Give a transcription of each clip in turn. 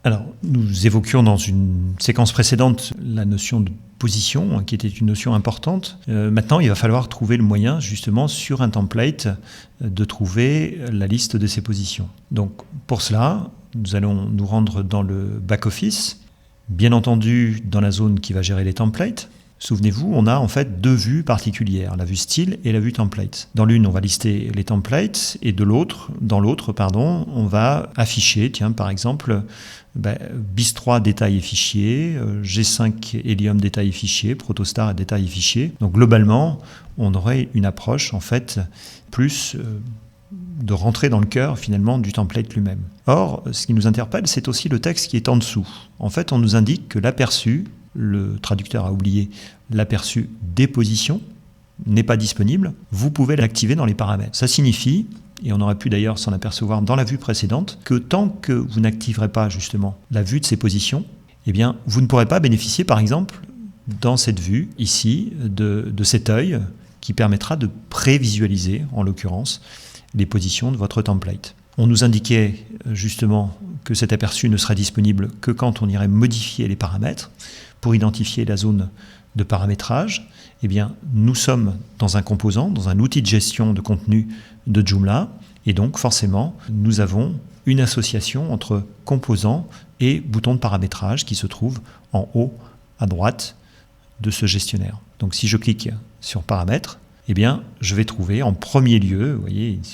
Alors, nous évoquions dans une séquence précédente la notion de position, qui était une notion importante. Maintenant, il va falloir trouver le moyen, justement, sur un template, de trouver la liste de ces positions. Donc, pour cela, nous allons nous rendre dans le back-office, bien entendu dans la zone qui va gérer les templates. Souvenez-vous, on a en fait deux vues particulières, la vue style et la vue template. Dans l'une, on va lister les templates et dans l'autre, on va afficher, par exemple, BIS3 détail et fichier, G5 Helium détail et fichier, Protostar détail et fichier. Donc globalement, on aurait une approche en fait plus de rentrer dans le cœur finalement du template lui-même. Or, ce qui nous interpelle, c'est aussi le texte qui est en dessous. En fait, on nous indique que l'aperçu, le traducteur a oublié l'aperçu des positions, n'est pas disponible, vous pouvez l'activer dans les paramètres. Ça signifie, et on aurait pu d'ailleurs s'en apercevoir dans la vue précédente, que tant que vous n'activerez pas justement la vue de ces positions, eh bien, vous ne pourrez pas bénéficier par exemple dans cette vue ici de cet œil qui permettra de prévisualiser en l'occurrence les positions de votre template. On nous indiquait justement que cet aperçu ne serait disponible que quand on irait modifier les paramètres pour identifier la zone de paramétrage. Eh bien, nous sommes dans un composant, dans un outil de gestion de contenu de Joomla, et donc forcément, nous avons une association entre composant et bouton de paramétrage qui se trouve en haut à droite de ce gestionnaire. Donc si je clique sur paramètres, eh bien, je vais trouver en premier lieu, vous voyez, il ne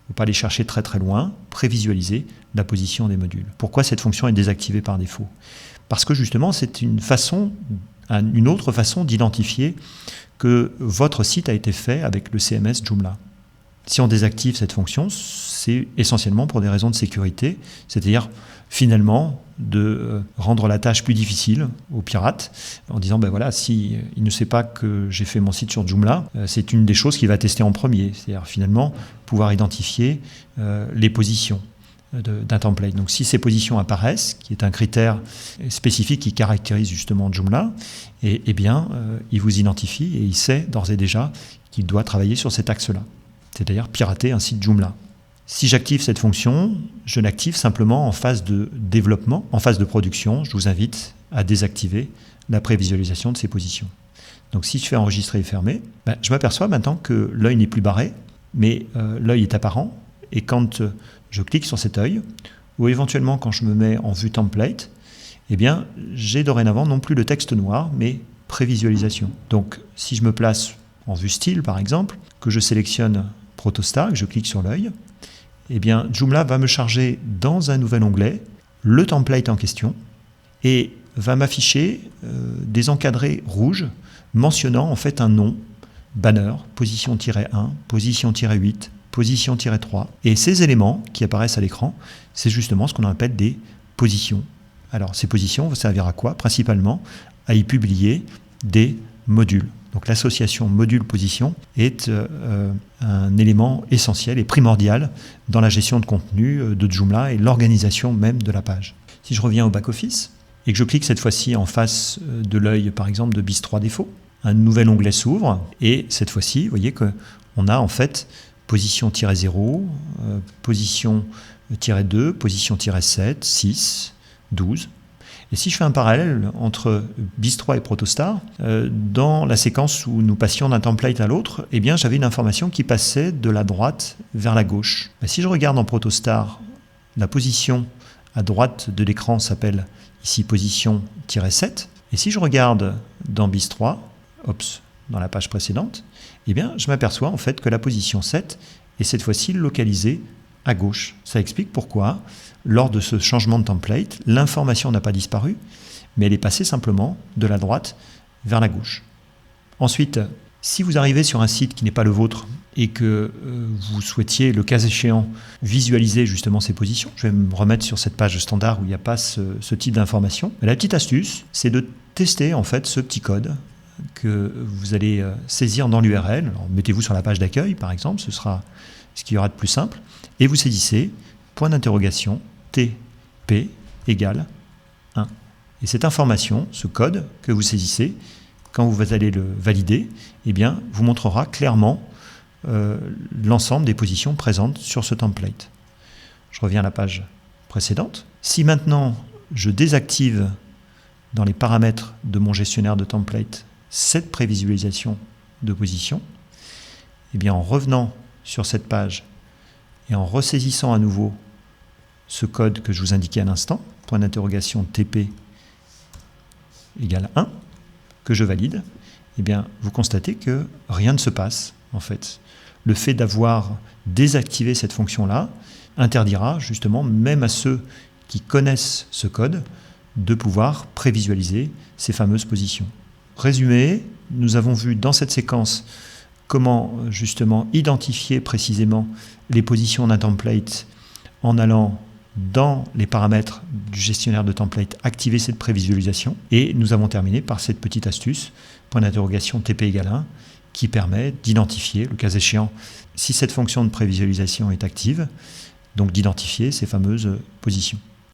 faut pas aller chercher très très loin, prévisualiser la position des modules. Pourquoi cette fonction est désactivée par défaut ? Parce que justement, c'est une autre façon d'identifier que votre site a été fait avec le CMS Joomla. Si on désactive cette fonction, c'est essentiellement pour des raisons de sécurité, c'est-à-dire finalement de rendre la tâche plus difficile aux pirates en disant voilà, si il ne sait pas que j'ai fait mon site sur Joomla, c'est une des choses qu'il va tester en premier, c'est-à-dire finalement pouvoir identifier les positions d'un template. Donc si ces positions apparaissent, qui est un critère spécifique qui caractérise justement Joomla, eh bien il vous identifie et il sait d'ores et déjà qu'il doit travailler sur cet axe-là, c'est-à-dire pirater un site Joomla. Si j'active cette fonction, je l'active simplement en phase de développement, en phase de production. Je vous invite à désactiver la prévisualisation de ces positions. Donc si je fais enregistrer et fermer, je m'aperçois maintenant que l'œil n'est plus barré, mais l'œil est apparent. Et quand je clique sur cet œil, ou éventuellement quand je me mets en vue template, eh bien, j'ai dorénavant non plus le texte noir, mais prévisualisation. Donc si je me place en vue style, par exemple, que je sélectionne Protostar, que je clique sur l'œil, eh bien, Joomla va me charger dans un nouvel onglet le template en question et va m'afficher des encadrés rouges mentionnant en fait un nom, banner, position-1, position-8, position-3. Et ces éléments qui apparaissent à l'écran, c'est justement ce qu'on appelle des positions. Alors, ces positions vont servir à quoi ? Principalement à y publier des modules. Donc l'association module-position est un élément essentiel et primordial dans la gestion de contenu de Joomla et l'organisation même de la page. Si je reviens au back-office et que je clique cette fois-ci en face de l'œil, par exemple, de BIS3 défaut, un nouvel onglet s'ouvre et cette fois-ci, vous voyez qu'on a en fait position-0, position-2, position-7, 6, 12. Et si je fais un parallèle entre BIS3 et Protostar, dans la séquence où nous passions d'un template à l'autre, eh bien, j'avais une information qui passait de la droite vers la gauche. Et si je regarde en Protostar, la position à droite de l'écran s'appelle ici position-7. Et si je regarde dans BIS3, dans la page précédente, eh bien, je m'aperçois en fait que la position 7 est cette fois-ci localisée à gauche. Ça explique pourquoi, lors de ce changement de template, l'information n'a pas disparu, mais elle est passée simplement de la droite vers la gauche. Ensuite, si vous arrivez sur un site qui n'est pas le vôtre et que vous souhaitiez, le cas échéant, visualiser justement ces positions, je vais me remettre sur cette page standard où il n'y a pas ce type d'information. La petite astuce, c'est de tester en fait ce petit code que vous allez saisir dans l'URL. Mettez-vous sur la page d'accueil, par exemple, ce sera ce qu'il y aura de plus simple, et vous saisissez point d'interrogation TP égale 1. Et cette information, ce code que vous saisissez, quand vous allez le valider, eh bien, vous montrera clairement l'ensemble des positions présentes sur ce template. Je reviens à la page précédente. Si maintenant je désactive dans les paramètres de mon gestionnaire de template cette prévisualisation de position, eh bien en revenant sur cette page et en ressaisissant à nouveau ce code que je vous indiquais à l'instant, point d'interrogation TP égale 1, que je valide, eh bien vous constatez que rien ne se passe en fait. Le fait d'avoir désactivé cette fonction-là interdira justement même à ceux qui connaissent ce code de pouvoir prévisualiser ces fameuses positions. Résumé, nous avons vu dans cette séquence comment justement identifier précisément les positions d'un template en allant dans les paramètres du gestionnaire de template activer cette prévisualisation. Et nous avons terminé par cette petite astuce, point d'interrogation TP égale 1, qui permet d'identifier, le cas échéant, si cette fonction de prévisualisation est active, donc d'identifier ces fameuses positions.